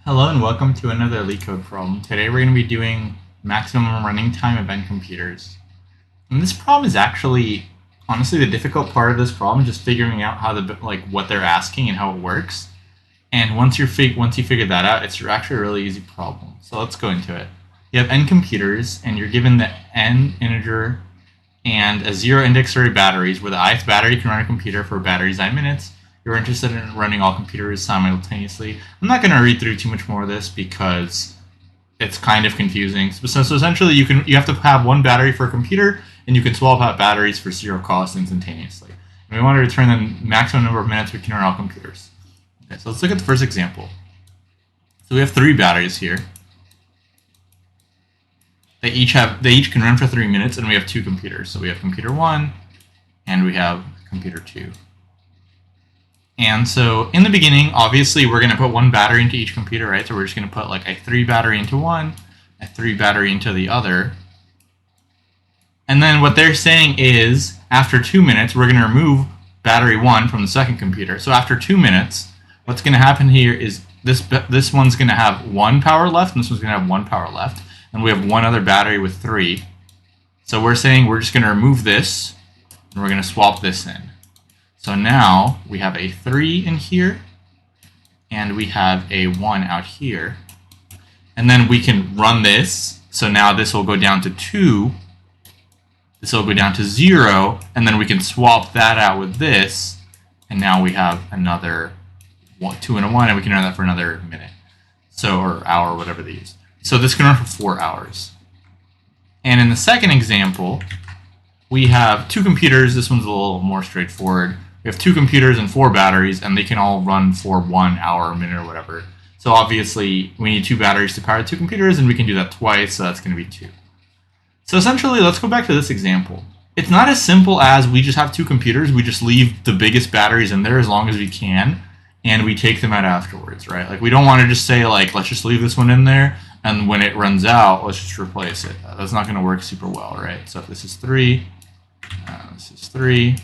Hello and welcome to another LeetCode problem. Today we're going to be doing maximum running time of n computers. And this problem is actually, honestly, the difficult part of this problem is just figuring out how what they're asking and how it works. And once you figure that out, it's actually a really easy problem. So let's go into it. You have n computers, and you're given the n integer and a 0 index array batteries, where the ith battery can run a computer for battery design minutes. You're interested in running all computers simultaneously. I'm not going to read through too much more of this because it's kind of confusing. So essentially, you have to have one battery for a computer, and you can swap out batteries for 0 cost instantaneously. And we want to return the maximum number of minutes we can run all computers. Okay, so let's look at the first example. So we have 3 batteries here. They each can run for 3 minutes, and we have 2 computers. So we have computer 1, and we have computer 2. And so in the beginning, obviously, we're going to put one battery into each computer, right? So we're just going to put like a 3 battery into one, a 3 battery into the other. And then what they're saying is, after 2 minutes, we're going to remove battery 1 from the second computer. So after 2 minutes, what's going to happen here is this one's going to have 1 power left, and this one's going to have 1 power left. And we have one other battery with 3. So we're saying we're just going to remove this, and we're going to swap this in. So now we have a 3 in here, and we have a 1 out here. And then we can run this. So now this will go down to 2. This will go down to 0. And then we can swap that out with this. And now we have another 2 and a 1, and we can run that for another minute. So, or hour, whatever they use. So this can run for 4 hours. And in the second example, we have 2 computers. This one's a little more straightforward. We have 2 computers and 4 batteries, and they can all run for 1 hour, a minute, or whatever. So obviously, we need 2 batteries to power 2 computers, and we can do that twice, so that's going to be 2. So essentially, let's go back to this example. It's not as simple as we just have 2 computers, we just leave the biggest batteries in there as long as we can, and we take them out afterwards, right? Like, we don't want to just say, like, let's just leave this one in there, and when it runs out, let's just replace it. That's not going to work super well, right? So if this is 3, this is 3,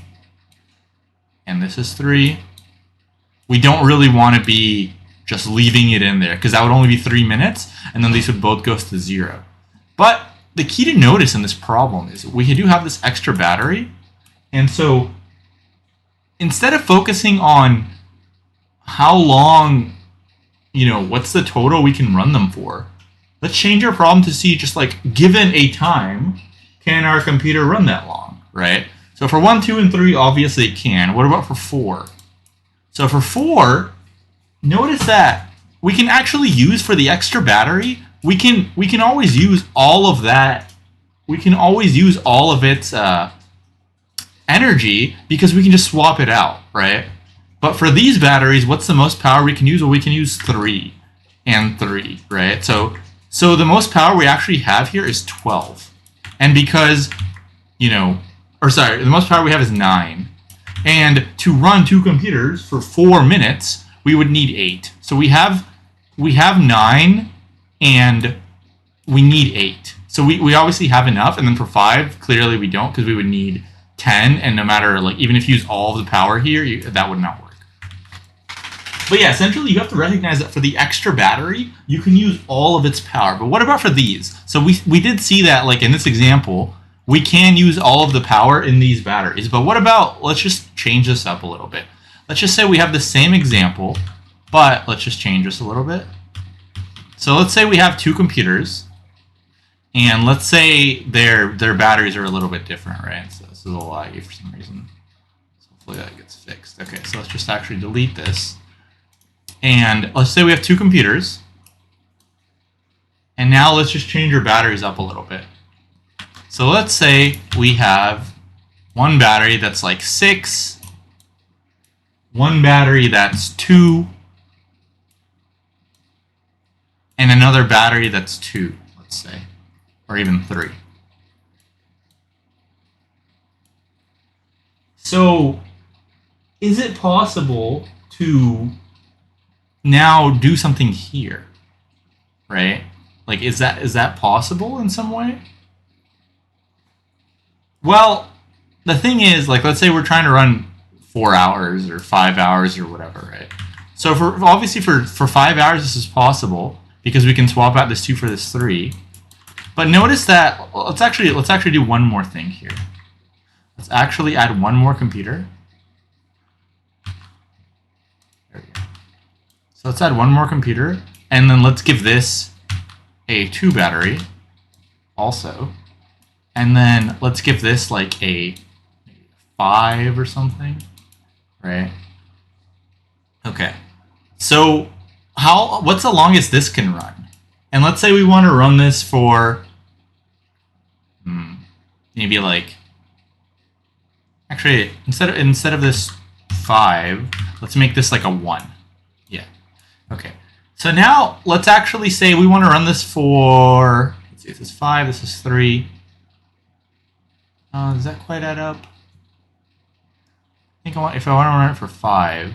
and this is 3. We don't really want to be just leaving it in there, because that would only be 3 minutes, and then these would both go to 0. But the key to notice in this problem is we do have this extra battery, and so instead of focusing on how long, what's the total we can run them for, let's change our problem to see just like, given a time, can our computer run that long, right? So for 1, 2, and 3, obviously it can. What about for 4? So for 4, notice that we can actually use, for the extra battery, we can always use all of that. We can always use all of its energy, because we can just swap it out, right? But for these batteries, what's the most power we can use? Well, we can use 3 and 3, right? So the most power we actually have here is 12. And because, the most power we have is 9. And to run 2 computers for 4 minutes, we would need 8. So we have 9, and we need 8. So we obviously have enough. And then for 5, clearly we don't, because we would need 10. And no matter, like, even if you use all of the power here, that would not work. But yeah, essentially you have to recognize that for the extra battery, you can use all of its power. But what about for these? So we did see that, like in this example, we can use all of the power in these batteries. But what about, let's just change this up a little bit. Let's just say we have the same example, but let's just change this a little bit. So let's say we have 2 computers, and let's say their batteries are a little bit different, right? So this is a little laggy for some reason. So hopefully that gets fixed. Okay, so let's just actually delete this. And let's say we have 2 computers. And now let's just change our batteries up a little bit. So let's say we have one battery that's like 6, one battery that's 2, and another battery that's 2, let's say, or even 3. So is it possible to now do something here, right? Like, is that possible in some way? Well, the thing is, like, let's say we're trying to run 4 hours or 5 hours or whatever, right? So obviously for 5 hours this is possible because we can swap out this 2 for this 3. But notice that let's actually do one more thing here. Let's actually add one more computer. There we go. So let's add one more computer, and then let's give this a 2 battery also. And then let's give this like a 5 or something, right? Okay. So what's the longest this can run? And let's say we want to run this for maybe like, actually instead of this 5, let's make this like a 1. Yeah. Okay. So now let's actually say we want to run this for, let's see, this is 5, this is 3. Does that quite add up? I think if I want to run it for 5,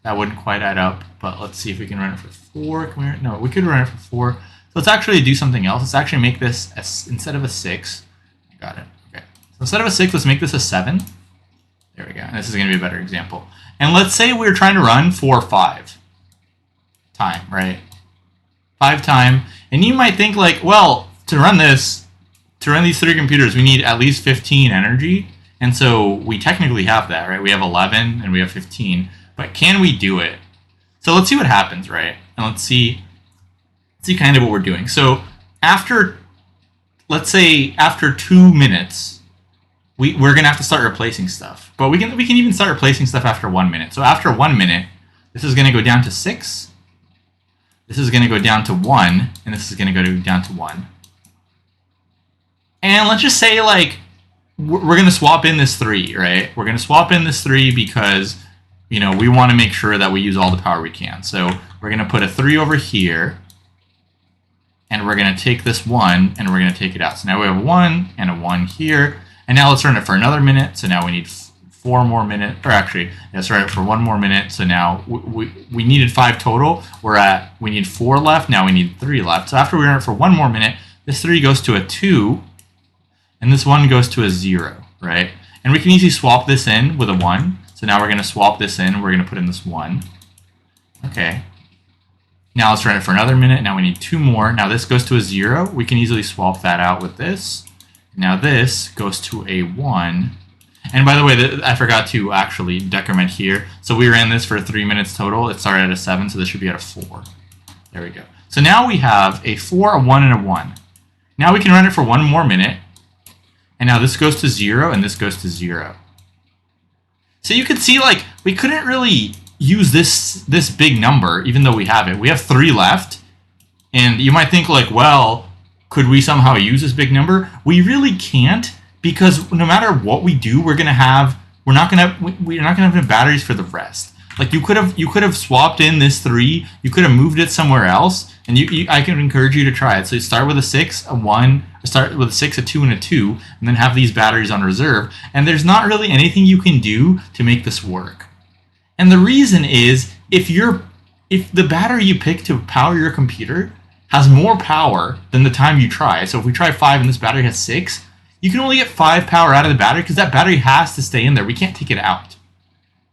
that wouldn't quite add up, but let's see if we can run it for 4. Can we? No, we could run it for 4. So let's actually do something else. Let's actually make this, instead of a 6, got it. Okay. So instead of a 6, let's make this a 7. There we go. And this is going to be a better example. And let's say we're trying to run for 5 time, right? 5 time. And you might think like, well, to run these 3 computers, we need at least 15 energy. And so we technically have that, right? We have 11 and we have 15. But can we do it? So let's see what happens, right? And let's see kind of what we're doing. So let's say after 2 minutes, we're gonna have to start replacing stuff. But we can even start replacing stuff after 1 minute. So after 1 minute, this is gonna go down to 6. This is gonna go down to 1, and this is gonna go down to 1. And let's just say like we're gonna swap in this 3, right? We're gonna swap in this 3 because we want to make sure that we use all the power we can. So we're going to put a 3 over here, and we're going to take this 1, and we're going to take it out. So now we have a 1 and a 1 here. And now let's run it for another minute. So now we need 4 more minutes, or actually, let's run it for 1 more minute. So now we needed 5 total. We need 4 left. Now we need 3 left. So after we run it for 1 more minute, this 3 goes to a 2, and this 1 goes to a 0, right? And we can easily swap this in with a 1. So now we're going to swap this in. We're going to put in this 1. Okay. Now let's run it for another minute. Now we need 2 more. Now this goes to a 0. We can easily swap that out with this. Now this goes to a 1. And by the way, I forgot to actually decrement here. So we ran this for 3 minutes total. It started at a 7, so this should be at a 4. There we go. So now we have a 4, a 1, and a 1. Now we can run it for 1 more minute. And now this goes to 0, and this goes to 0. So you can see, like, we couldn't really use this big number, even though we have it. We have 3 left, and you might think, like, well, could we somehow use this big number? We really can't, because no matter what we do, we're not gonna have enough batteries for the rest. Like, you could have swapped in this 3, you could have moved it somewhere else, and I can encourage you to try it. So you start with a 6, a 1, start with a 6, a 2, and a 2, and then have these batteries on reserve. And there's not really anything you can do to make this work. And the reason is, if the battery you pick to power your computer has more power than the time you try. So if we try 5 and this battery has 6, you can only get 5 power out of the battery because that battery has to stay in there. We can't take it out,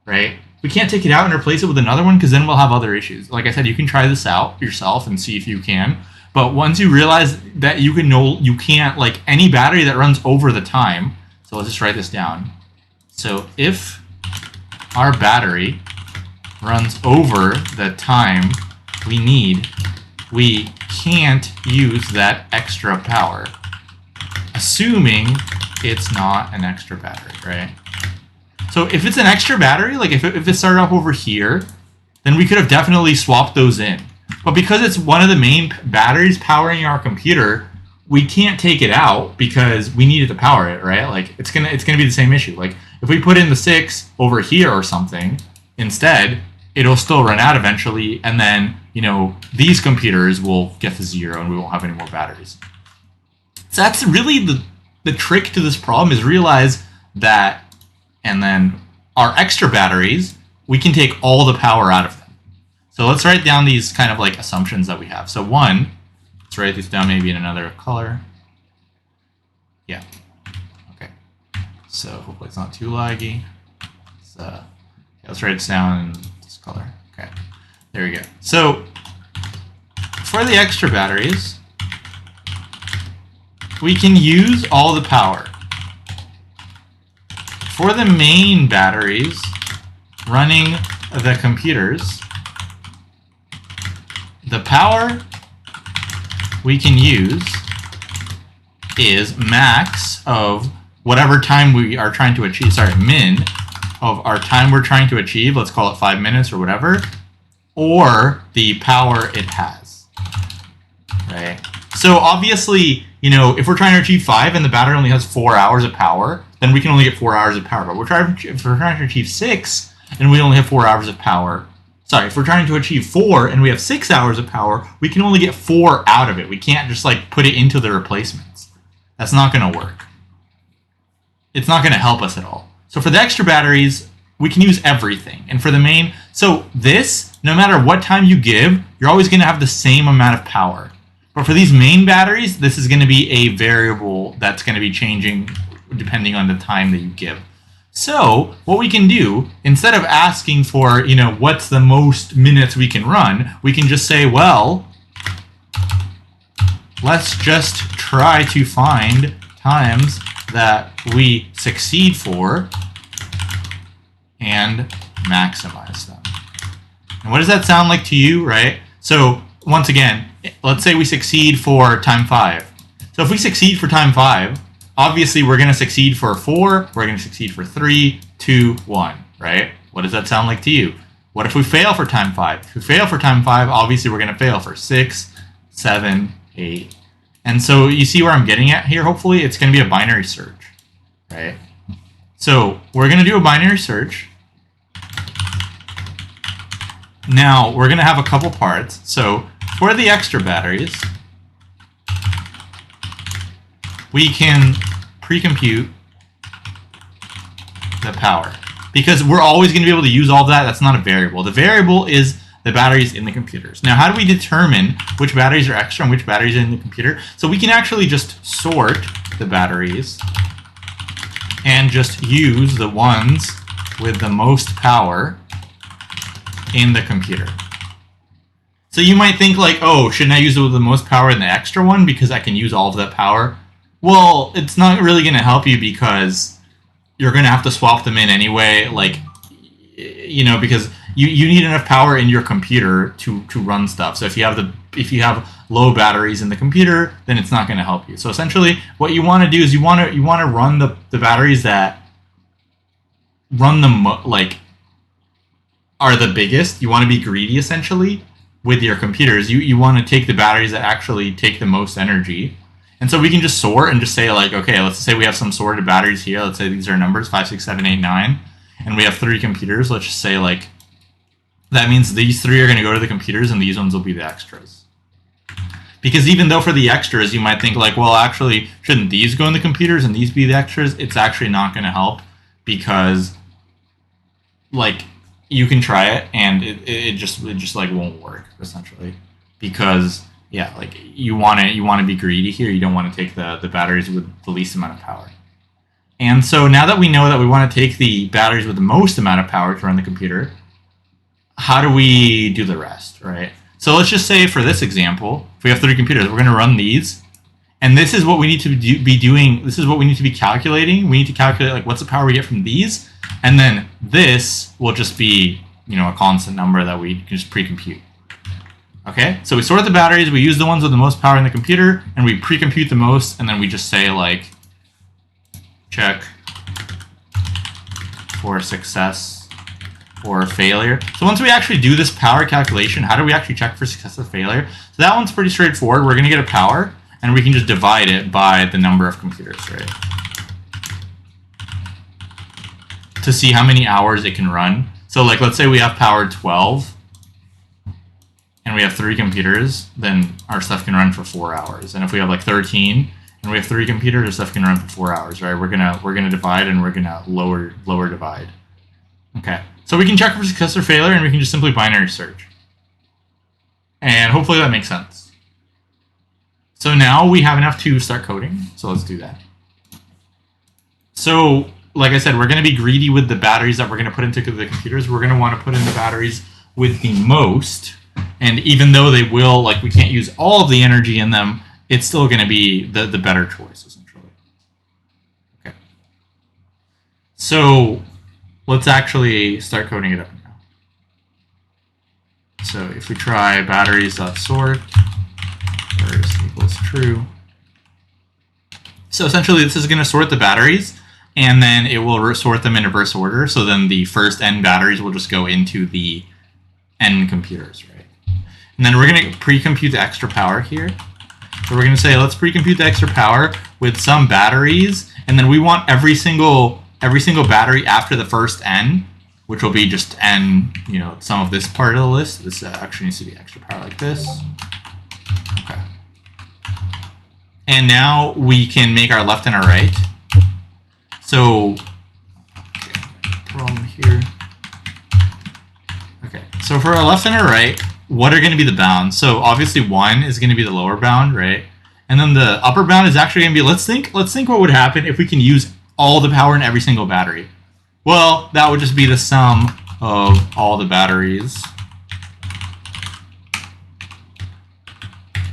right? We can't take it out and replace it with another one because then we'll have other issues. Like I said, you can try this out yourself and see if you can. But once you realize that you can't, like, any battery that runs over the time. So let's just write this down. So if our battery runs over the time we need, we can't use that extra power, assuming it's not an extra battery, right? So if it's an extra battery, like if it started off over here, then we could have definitely swapped those in. But because it's one of the main batteries powering our computer, we can't take it out because we need it to power it, right? Like it's gonna be the same issue. Like if we put in the 6 over here or something instead, it'll still run out eventually, and then these computers will get to 0 and we won't have any more batteries. So that's really the trick to this problem, is realize that, and then our extra batteries, we can take all the power out of them. So let's write down these kind of like assumptions that we have. So 1, let's write this down maybe in another color. Yeah. Okay. So hopefully it's not too laggy. Let's write it down in this color. Okay, there we go. So for the extra batteries, we can use all the power. For the main batteries running the computers, the power we can use is max of whatever time we are trying to achieve, sorry, min of our time we're trying to achieve, let's call it 5 minutes or whatever, or the power it has, right? So obviously, you know, if we're trying to achieve 5 and the battery only has 4 hours of power, then we can only get 4 hours of power. But if we're trying to achieve 6 and we only have 4 hours of power, sorry, if we're trying to achieve 4 and we have 6 hours of power, we can only get 4 out of it. We can't just like put it into the replacements. That's not going to work. It's not going to help us at all. So for the extra batteries, we can use everything. And for the main, so this, no matter what time you give, you're always going to have the same amount of power. But for these main batteries, this is going to be a variable that's going to be changing depending on the time that you give. So what we can do, instead of asking for, you know, what's the most minutes we can run, we can just say, well, let's just try to find times that we succeed for and maximize them. And what does that sound like to you, right? So once again, let's say we succeed for time 5. So if we succeed for time 5, obviously we're going to succeed for 4, we're going to succeed for 3, 2, 1, right? What does that sound like to you? What if we fail for time 5? If we fail for time 5, obviously we're going to fail for 6, 7, 8. And so you see where I'm getting at here, hopefully? It's going to be a binary search, right? So we're going to do a binary search. Now we're going to have a couple parts. So for the extra batteries, we can pre-compute the power because we're always going to be able to use all of that. That's not a variable. The variable is the batteries in the computers. Now, how do we determine which batteries are extra and which batteries are in the computer? So we can actually just sort the batteries and just use the ones with the most power in the computer. So you might think like, oh, shouldn't I use it with the most power in the extra one because I can use all of that power? Well, it's not really going to help you because you're going to have to swap them in anyway, like, you know, because you need enough power in your computer to run stuff. So if you have low batteries in the computer, then it's not going to help you. So essentially, what you want to do is you want to run the batteries that run like are the biggest. You want to be greedy essentially with your computers. You want to take the batteries that actually take the most energy. And so we can just sort and just say like, okay, let's say we have some sorted batteries here. Let's say these are numbers 5, 6, 7, 8, 9, and we have 3 computers. Let's just say like that means these 3 are going to go to the computers and these ones will be the extras. Because even though for the extras you might think like, well, actually shouldn't these go in the computers and these be the extras? It's actually not going to help because like you can try it and it just like won't work essentially because yeah, like you want to be greedy here. You don't want to take the batteries with the least amount of power. And so now that we know that we want to take the batteries with the most amount of power to run the computer, how do we do the rest, right? So let's just say for this example, if we have 3 computers, we're going to run these, and this is what we need to be doing. This is what we need to be calculating. We need to calculate like what's the power we get from these, and then this will just be, you know, a constant number that we can just pre-compute. Okay, so we sort the batteries, we use the ones with the most power in the computer, and we pre-compute the most, and then we just say like, check for success or failure. So once we actually do this power calculation, how do we actually check for success or failure? So that one's pretty straightforward. We're going to get a power, and we can just divide it by the number of computers, right? To see how many hours it can run. So like, let's say we have power 12, and we have 3 computers, then our stuff can run for 4 hours. And if we have like 13 and we have 3 computers, our stuff can run for 4 hours, right? We're gonna divide and we're gonna lower divide. Okay, so we can check for success or failure, and we can just simply binary search. And hopefully that makes sense. So now we have enough to start coding. So let's do that. So like I said, we're going to be greedy with the batteries that we're going to put into the computers. We're going to want to put in the batteries with the most. And even though they will, like, we can't use all of the energy in them, it's still going to be the better choice, essentially. Okay. So let's actually start coding it up now. So if we try batteries.sort first equals true. So essentially, this is going to sort the batteries, and then it will sort them in reverse order. So then the first n batteries will just go into the n computers, right? And then we're going to pre-compute the extra power here. So we're going to say, let's pre-compute the extra power with some batteries, and then we want every single battery after the first n, which will be just n, you know, some of this part of the list. This actually needs to be extra power like this. Okay. And now we can make our left and our right. So, okay, problem here. Okay, so for our left and our right, what are going to be the bounds? So obviously 1 is going to be the lower bound, right? And then the upper bound is actually going to be, let's think what would happen if we can use all the power in every single battery. Well, that would just be the sum of all the batteries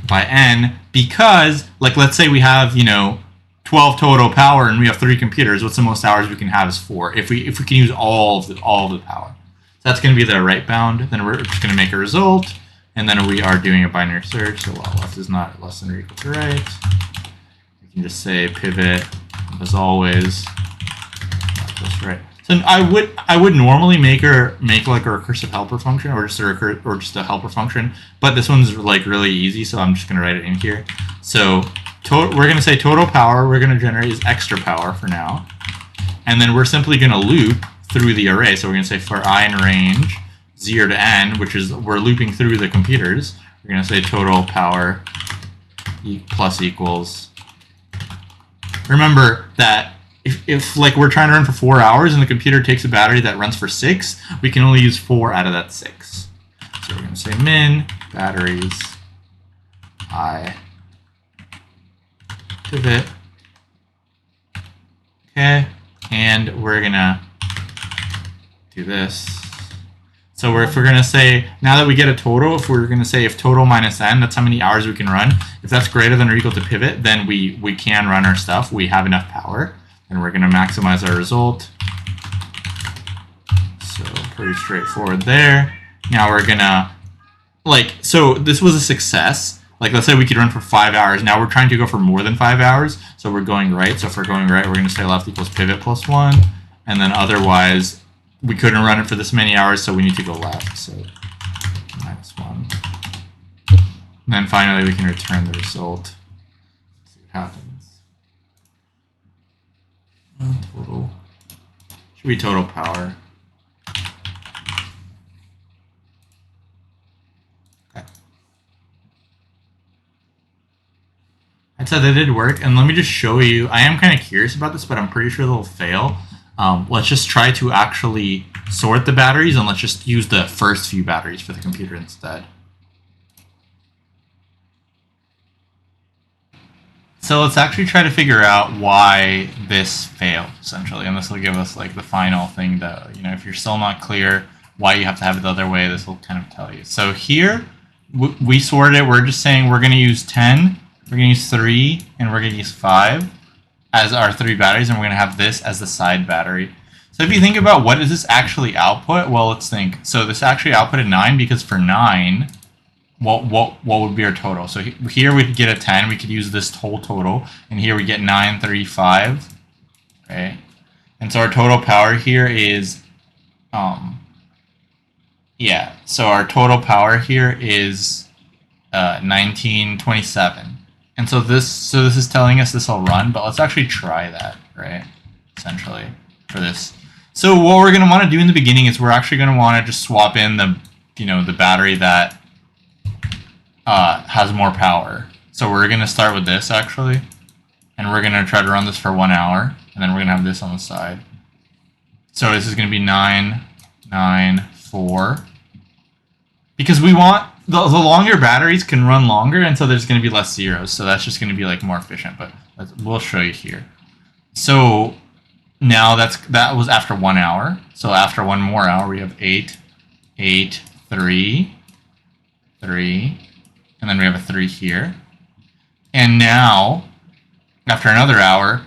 by n, because, like, let's say we have, you know, 12 total power and we have 3 computers. What's the most hours we can have is 4 if we can use all of the power. That's going to be the right bound. Then we're just going to make a result, and then we are doing a binary search. So while left is not less than or equal to right, we can just say pivot as always, not just right. So I would normally make like a recursive helper function or just a helper function, but this one's like really easy, so I'm just going to write it in here. So we're going to say total power we're going to generate is extra power for now, and then we're simply going to loop through the array. So we're going to say for I in range 0 to n, which is we're looping through the computers. We're going to say total power plus equals. Remember that if like we're trying to run for 4 hours and the computer takes a battery that runs for 6, we can only use 4 out of that 6. So we're going to say min batteries I pivot. Okay, and we're going to do this. So if we're going to say, now that we get a total, if we're going to say if total minus n, that's how many hours we can run. If that's greater than or equal to pivot, then we can run our stuff. We have enough power, and we're going to maximize our result. So pretty straightforward there. Now we're going to, like, so this was a success. Like, let's say we could run for 5 hours. Now we're trying to go for more than 5 hours, so we're going right. So if we're going right, we're going to say left equals pivot plus 1, and then otherwise, we couldn't run it for this many hours, so we need to go left. So minus 1. And then finally, we can return the result. See what happens. Total. Should be total power. Okay. I'd say that did work, and let me just show you. I am kind of curious about this, but I'm pretty sure they'll fail. Let's just try to actually sort the batteries, and let's just use the first few batteries for the computer instead. So let's actually try to figure out why this failed, essentially, and this will give us like the final thing that, you know, if you're still not clear why you have to have it the other way, this will kind of tell you. So here, we sorted it. We're just saying we're going to use 10, we're going to use 3, and we're going to use 5. As our 3 batteries, and we're going to have this as the side battery. So if you think about what does this actually output, well, let's think. So this actually outputted 9 because for 9, what would be our total? So here we could get a 10. We could use this whole total, and here we get 935. Okay, and so our total power here is, yeah. So our total power here is 1927. And so this is telling us this will run, but let's actually try that, right? Essentially, for this. So what we're going to want to do in the beginning is we're actually going to want to just swap in the, you know, the battery that has more power. So we're going to start with this actually, and we're going to try to run this for 1 hour, and then we're going to have this on the side. So this is going to be 994, because we want. The longer batteries can run longer, and so there's going to be less zeros. So that's just going to be like more efficient. But we'll show you here. So now that was after 1 hour. So after 1 more hour, we have 8, 8, 3, 3, and then we have a 3 here. And now, after another hour,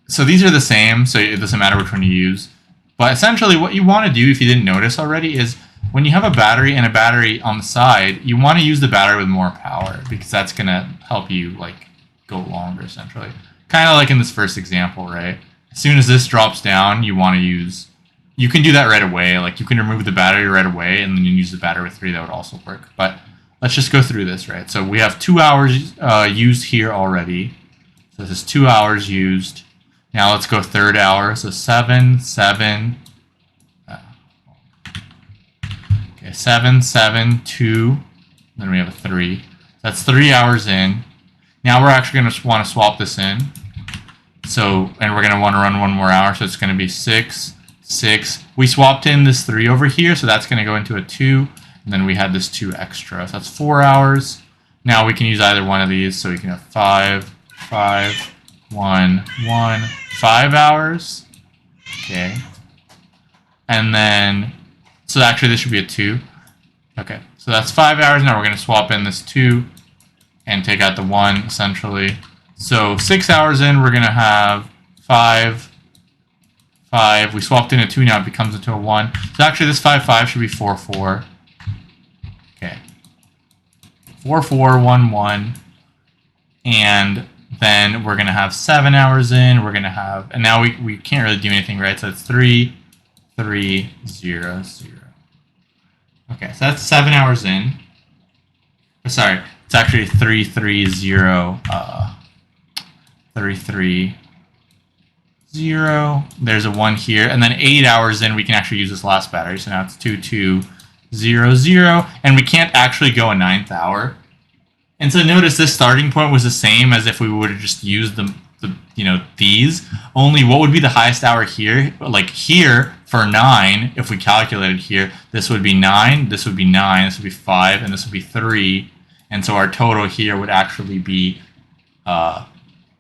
so these are the same, so it doesn't matter which one you use. But essentially what you want to do, if you didn't notice already, is when you have a battery and a battery on the side, you want to use the battery with more power because that's going to help you like go longer, essentially. Kind of like in this first example, right? As soon as this drops down, you want to use... You can do that right away. Like you can remove the battery right away and then you use the battery with 3. That would also work. But let's just go through this, right? So we have 2 hours used here already. So this is 2 hours used. Now let's go third hour. So 7, 7. Okay, 7, 7, 2. Then we have a 3. That's 3 hours in. Now we're actually going to want to swap this in. So, and we're going to want to run 1 more hour. So it's going to be 6, 6. We swapped in this 3 over here. So that's going to go into a 2. And then we had this 2 extra. So that's 4 hours. Now we can use either one of these. So we can have 5, 5, 1, 1, 5 hours. Okay. And then, so actually this should be a 2. Okay. So that's 5 hours. Now we're going to swap in this 2 and take out the 1 essentially. So 6 hours in, we're going to have 5, 5. We swapped in a 2, now it becomes into a 1. So actually this 5, 5 should be 4, 4. Okay. 4, 4, 1, 1. And then we're going to have 7 hours in. We're going to have, and now we can't really do anything, right? So it's 3, 3, 0, 0. Okay, so that's 7 hours in. Sorry, it's actually 3, 3, 0, 3, 3, 0. There's a 1 here. And then 8 hours in, we can actually use this last battery. So now it's 2, 2, 0, 0. And we can't actually go a 9th hour. And so notice this starting point was the same as if we would have just used these. Only what would be the highest hour here? Like here for 9, if we calculated here, this would be 9, this would be 9, this would be 5, and this would be 3. And so our total here would actually be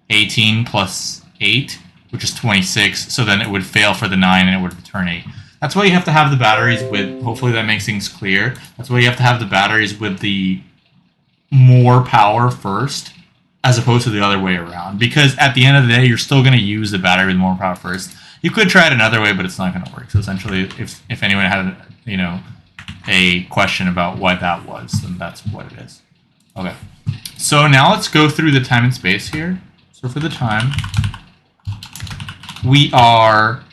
18 plus 8, which is 26. So then it would fail for the 9 and it would return 8. That's why you have to have the batteries with, hopefully that makes things clear. That's why you have to have the batteries with the more power first, as opposed to the other way around. Because at the end of the day, you're still going to use the battery with more power first. You could try it another way, but it's not going to work. So essentially, if anyone had a question about what that was, then that's what it is. Okay. So now let's go through the time and space here. So for the time, we are,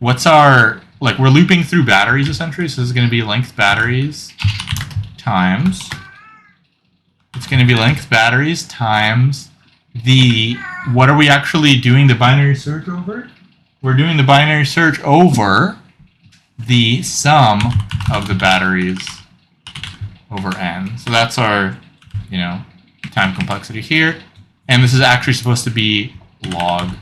we're looping through batteries essentially. So this is going to be length batteries times. It's going to be length batteries times what are we actually doing the binary search over? We're doing the binary search over the sum of the batteries over n. So that's our, time complexity here. And this is actually supposed to be log.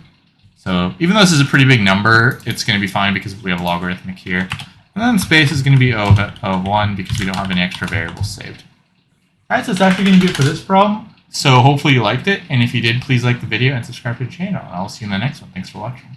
So even though this is a pretty big number, it's going to be fine because we have logarithmic here. And then space is going to be O of 1 because we don't have any extra variables saved. Alright, so that's actually going to do it for this problem. So hopefully you liked it, and if you did, please like the video and subscribe to the channel, and I'll see you in the next one. Thanks for watching.